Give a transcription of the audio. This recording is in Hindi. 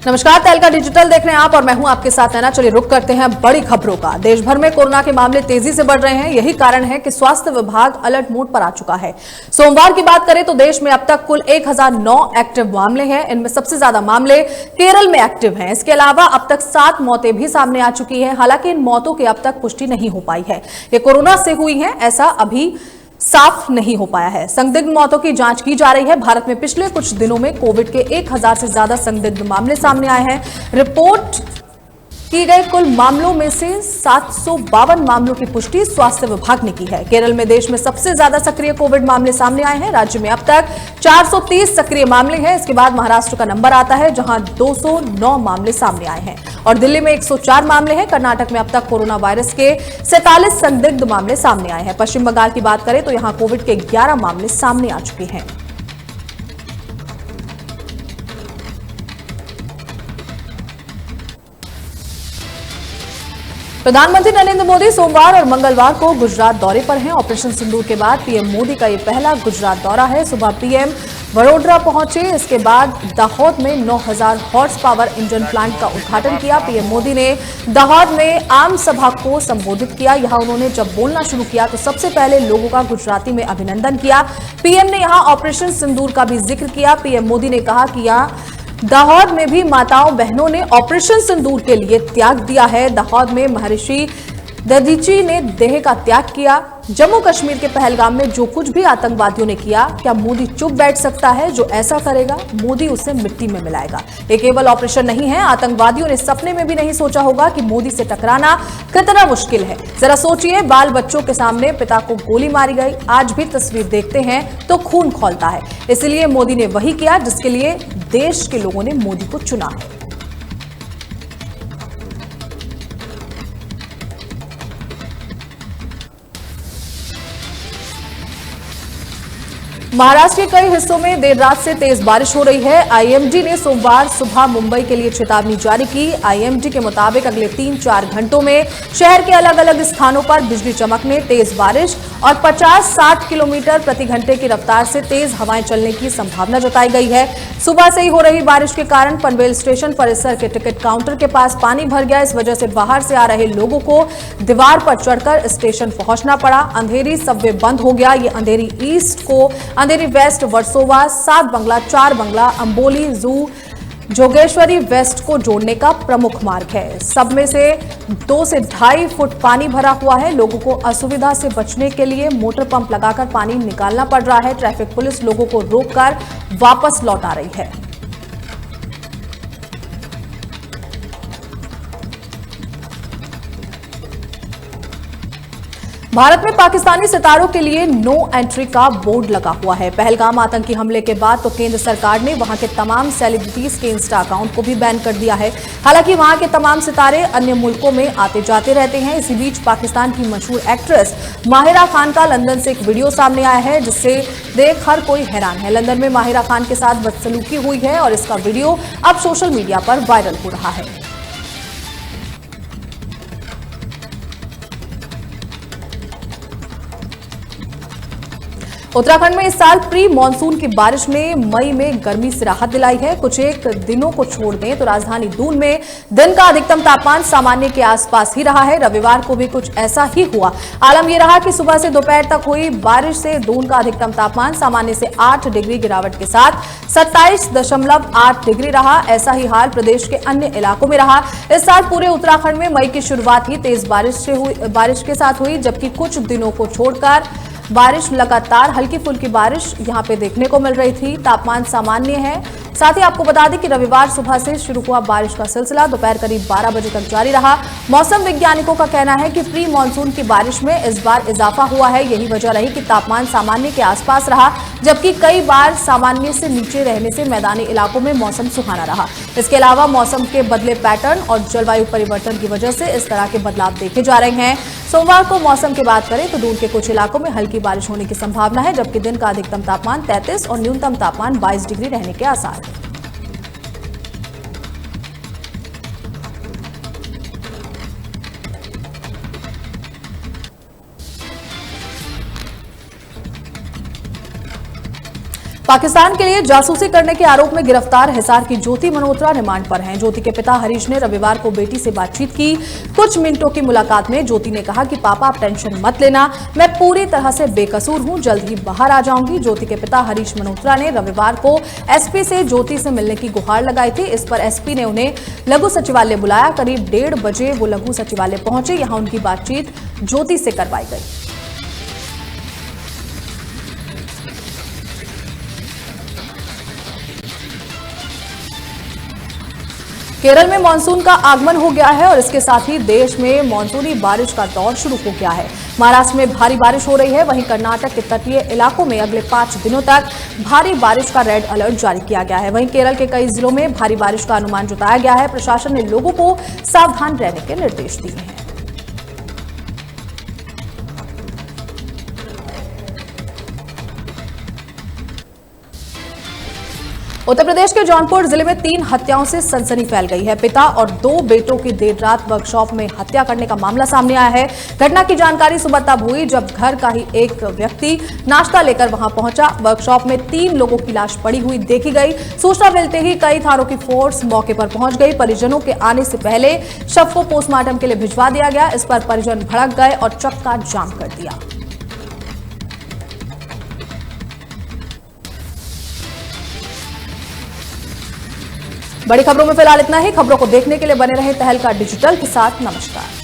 नमस्कार, तहलका डिजिटल देख रहे हैं आप और मैं हूं आपके साथ नैना। चलिए रुक करते हैं बड़ी खबरों का। देश भर में कोरोना के मामले तेजी से बढ़ रहे हैं। यही कारण है कि स्वास्थ्य विभाग अलर्ट मोड पर आ चुका है। सोमवार की बात करें तो देश में अब तक कुल 1009 एक्टिव मामले हैं। इनमें सबसे ज्यादा मामले केरल में एक्टिव हैं। इसके अलावा अब तक 7 मौतें भी सामने आ चुकी है। हालांकि इन मौतों की अब तक पुष्टि नहीं हो पाई है। ये कोरोना से हुई है ऐसा अभी साफ नहीं हो पाया है। संदिग्ध मौतों की जांच की जा रही है। भारत में पिछले कुछ दिनों में कोविड के 1000 से ज्यादा संदिग्ध मामले सामने आए हैं। रिपोर्ट की गए कुल मामलों में से 752 मामलों की पुष्टि स्वास्थ्य विभाग ने की है। केरल में देश में सबसे ज्यादा सक्रिय कोविड मामले सामने आए हैं। राज्य में अब तक 430 सक्रिय मामले हैं। इसके बाद महाराष्ट्र का नंबर आता है जहां 209 मामले सामने आए हैं और दिल्ली में 104 मामले हैं। कर्नाटक में अब तक कोरोना वायरस के 47 संदिग्ध मामले सामने आए हैं। पश्चिम बंगाल की बात करें तो यहां कोविड के 11 मामले सामने आ चुके हैं। प्रधानमंत्री नरेंद्र मोदी सोमवार और मंगलवार को गुजरात दौरे पर हैं। ऑपरेशन सिंदूर के बाद पीएम मोदी का यह पहला गुजरात दौरा है। सुबह पीएम वडोदरा पहुंचे। इसके बाद दाहोद में 9000 हॉर्स पावर इंजन प्लांट का उद्घाटन किया। पीएम मोदी ने दाहोद में आम सभा को संबोधित किया। यहां उन्होंने जब बोलना शुरू किया तो सबसे पहले लोगों का गुजराती में अभिनंदन किया। पीएम ने यहां ऑपरेशन सिंदूर का भी जिक्र किया। पीएम मोदी ने कहा कि यहां दाहोद में भी माताओं बहनों ने ऑपरेशन सिंदूर के लिए त्याग दिया है। दाहोद में महर्षि दधीची ने देह का त्याग किया। जम्मू कश्मीर के पहलगाम में जो कुछ भी आतंकवादियों ने किया, क्या मोदी चुप बैठ सकता है? जो ऐसा करेगा मोदी उसे मिट्टी में मिलाएगा। ये केवल ऑपरेशन नहीं है। आतंकवादियों ने सपने में भी नहीं सोचा होगा कि मोदी से टकराना कितना मुश्किल है। जरा सोचिए, बाल बच्चों के सामने पिता को गोली मारी गई। आज भी तस्वीर देखते हैं तो खून खौलता है। इसलिए मोदी ने वही किया जिसके लिए देश के लोगों ने मोदी को चुना है। महाराष्ट्र के कई हिस्सों में देर रात से तेज बारिश हो रही है। आईएमडी ने सोमवार सुबह मुंबई के लिए चेतावनी जारी की। आईएमडी के मुताबिक अगले 3-4 घंटों में शहर के अलग अलग स्थानों पर बिजली चमकने, तेज बारिश और 50-60 किलोमीटर प्रति घंटे की रफ्तार से तेज हवाएं चलने की संभावना जताई गई है। सुबह से ही हो रही बारिश के कारण पनवेल स्टेशन परिसर के टिकट काउंटर के पास पानी भर गया। इस वजह से बाहर से आ रहे लोगों को दीवार पर चढ़कर स्टेशन पहुंचना पड़ा। अंधेरी सबवे बंद हो गया। ये अंधेरी ईस्ट को अंधेरी वेस्ट, वर्सोवा, 7 बंगला, 4 बंगला, अंबोली, जू, जोगेश्वरी वेस्ट को जोड़ने का प्रमुख मार्ग है। सब में से 2 से 2.5 फुट पानी भरा हुआ है। लोगों को असुविधा से बचने के लिए मोटर पंप लगाकर पानी निकालना पड़ रहा है। ट्रैफिक पुलिस लोगों को रोककर वापस लौटा रही है। भारत में पाकिस्तानी सितारों के लिए नो एंट्री का बोर्ड लगा हुआ है। पहलगाम आतंकी हमले के बाद तो केंद्र सरकार ने वहां के तमाम सेलिब्रिटीज के इंस्टा अकाउंट को भी बैन कर दिया है। हालांकि वहां के तमाम सितारे अन्य मुल्कों में आते जाते रहते हैं। इसी बीच पाकिस्तान की मशहूर एक्ट्रेस माहिरा खान का लंदन से एक वीडियो सामने आया है जिससे देख हर कोई हैरान है। लंदन में माहिरा खान के साथ बदसलूकी हुई है और इसका वीडियो अब सोशल मीडिया पर वायरल हो रहा है। उत्तराखंड में इस साल प्री मानसून की बारिश ने मई में गर्मी से राहत दिलाई है। कुछ एक दिनों को छोड़ दें तो राजधानी दून में दिन का अधिकतम तापमान सामान्य के आसपास ही रहा है। रविवार को भी कुछ ऐसा ही हुआ। आलम यह रहा कि सुबह से दोपहर तक हुई बारिश से दून का अधिकतम तापमान सामान्य से 8 डिग्री गिरावट के साथ 27.8 डिग्री रहा। ऐसा ही हाल प्रदेश के अन्य इलाकों में रहा। इस साल पूरे उत्तराखंड में मई की शुरुआत ही तेज बारिश के साथ हुई, जबकि कुछ दिनों को छोड़कर बारिश लगातार हल्की फुल्की बारिश यहां पे देखने को मिल रही थी। तापमान सामान्य है। साथ ही आपको बता दें कि रविवार सुबह से शुरू हुआ बारिश का सिलसिला दोपहर करीब 12 बजे तक जारी रहा। मौसम वैज्ञानिकों का कहना है कि प्री मानसून की बारिश में इस बार इजाफा हुआ है। यही वजह रही कि तापमान सामान्य के आसपास रहा, जबकि कई बार सामान्य से नीचे रहने से मैदानी इलाकों में मौसम सुहाना रहा। इसके अलावा मौसम के बदले पैटर्न और जलवायु परिवर्तन की वजह से इस तरह के बदलाव देखे जा रहे हैं। सोमवार को मौसम की बात करें तो दून के कुछ इलाकों में हल्की बारिश होने की संभावना है, जबकि दिन का अधिकतम तापमान 33 और न्यूनतम तापमान 22 डिग्री रहने के आसार हैं। पाकिस्तान के लिए जासूसी करने के आरोप में गिरफ्तार हिसार की ज्योति मल्होत्रा रिमांड पर हैं। ज्योति के पिता हरीश ने रविवार को बेटी से बातचीत की। कुछ मिनटों की मुलाकात में ज्योति ने कहा कि पापा आप टेंशन मत लेना, मैं पूरी तरह से बेकसूर हूं, जल्द ही बाहर आ जाऊंगी। ज्योति के पिता हरीश मल्होत्रा ने रविवार को एसपी से ज्योति से मिलने की गुहार लगाई थी। इस पर एसपी ने उन्हें लघु सचिवालय बुलाया। करीब 1:30 बजे वो लघु सचिवालय पहुंचे। यहां उनकी बातचीत ज्योति से करवाई गई। केरल में मानसून का आगमन हो गया है और इसके साथ ही देश में मानसूनी बारिश का दौर शुरू हो गया है। महाराष्ट्र में भारी बारिश हो रही है, वहीं कर्नाटक के तटीय इलाकों में अगले 5 दिनों तक भारी बारिश का रेड अलर्ट जारी किया गया है। वहीं केरल के कई जिलों में भारी बारिश का अनुमान जताया गया है। प्रशासन ने लोगों को सावधान रहने के निर्देश दिए हैं। उत्तर प्रदेश के जौनपुर जिले में 3 हत्याओं से सनसनी फैल गई है। पिता और 2 बेटों की देर रात वर्कशॉप में हत्या करने का मामला सामने आया है। घटना की जानकारी सुबह तब हुई जब घर का ही एक व्यक्ति नाश्ता लेकर वहां पहुंचा। वर्कशॉप में 3 लोगों की लाश पड़ी हुई देखी गई। सूचना मिलते ही कई थानों की फोर्स मौके पर पहुंच गई। परिजनों के आने से पहले शव को पोस्टमार्टम के लिए भिजवा दिया गया। इस पर परिजन भड़क गए और चक्का जाम कर दिया। बड़ी खबरों में फिलहाल इतना ही। खबरों को देखने के लिए बने रहे तहलका डिजिटल के साथ। नमस्कार।